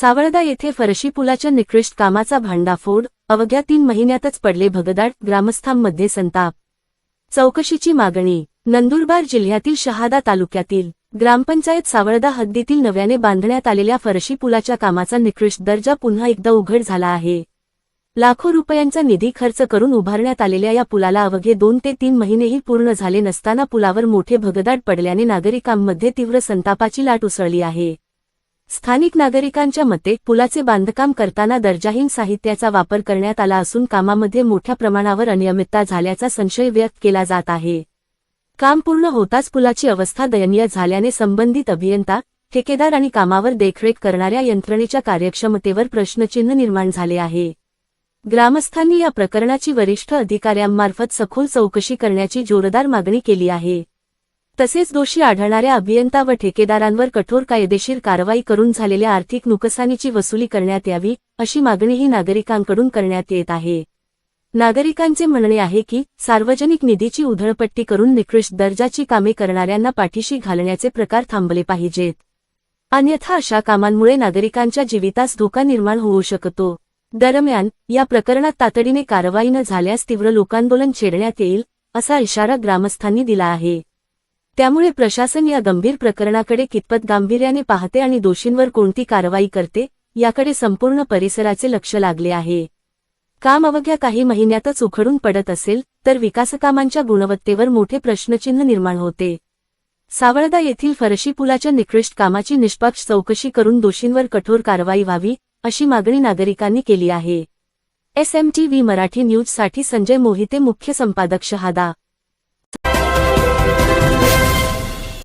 सावळदा येथे फरशी पुलाच्या निकृष्ट कामाचा भांडाफोड, अवघ्या 3 महिन्यातच पडले भगदाड, ग्रामस्थांमध्ये संताप. चौकशीची मागणी. नंदुरबार जिल्ह्यातील शहादा तालुक्यातील ग्रामपंचायत सावळदा हद्दीतील नव्याने बांधण्यात आलेल्या फरशी पुलाच्या कामाचा निकृष्ट दर्जा पुन्हा एकदा उघड झाला आहे. लाखो रुपयांचा निधी खर्च करून उभारण्यात आलेल्या या पुलाला अवघे 2 ते 3 महिनेही पूर्ण झाले नसताना पुलावर मोठे भगदाड पडल्याने नागरिकांमध्ये तीव्र संतापाची लाट उसळली आहे. स्थानिक नागरिकांच्या मते पुलाचे बांधकाम करताना दर्जाहीन साहित्याचा वापर करण्यात आला असून कामामध्ये मोठ्या प्रमाणावर अनियमितता झाल्याचा संशय व्यक्त केला जात आहे. काम पूर्ण होताच पुलाची अवस्था दयनीय झाल्याने संबंधित अभियंता, ठेकेदार आणि कामावर देखरेख करणाऱ्या यंत्रणेच्या कार्यक्षमतेवर प्रश्नचिन्ह निर्माण झाले आहे. ग्रामस्थांनी या प्रकरणाची वरिष्ठ अधिकाऱ्यांमार्फत सखोल चौकशी करण्याची जोरदार मागणी केली आहे. तसेच दोषी आढळणाऱ्या अभियंता व ठेकेदारांवर कठोर कायदेशीर कारवाई करून झालेल्या आर्थिक नुकसानीची वसुली करण्यात यावी, अशी मागणीही नागरिकांकडून करण्यात येत आहे. नागरिकांचे म्हणणे आहे की सार्वजनिक निधीची उधळपट्टी करून निकृष्ट दर्जाची कामे करणाऱ्यांना पाठीशी घालण्याचे प्रकार थांबले पाहिजेत. अन्यथा अशा कामांमुळे नागरिकांच्या जीवितास धोका निर्माण होऊ शकतो. दरम्यान या प्रकरणात तातडीने कारवाई न झाल्यास तीव्र लोकांदोलन छेडण्यात येईल, असा इशारा ग्रामस्थांनी दिला आहे. त्यामुळे प्रशासन या गंभीर प्रकरणाकडे कितपत गांभीर्याने पाहते आणि दोषींवर कोणती कारवाई करते, याकडे संपूर्ण परिसराचे लक्ष लागले आहे. काम अवघ्या काही महिन्यातच उखडून पडत असेल तर विकासकामांच्या गुणवत्तेवर मोठे प्रश्नचिन्ह निर्माण होते. सावळदा येथील फरशी पुलाच्या निकृष्ट कामाची निष्पक्ष चौकशी करून दोषींवर कठोर कारवाई व्हावी, अशी मागणी नागरिकांनी केली आहे. SMTV मराठी न्यूजसाठी संजय मोहिते, मुख्य संपादक, शहादा.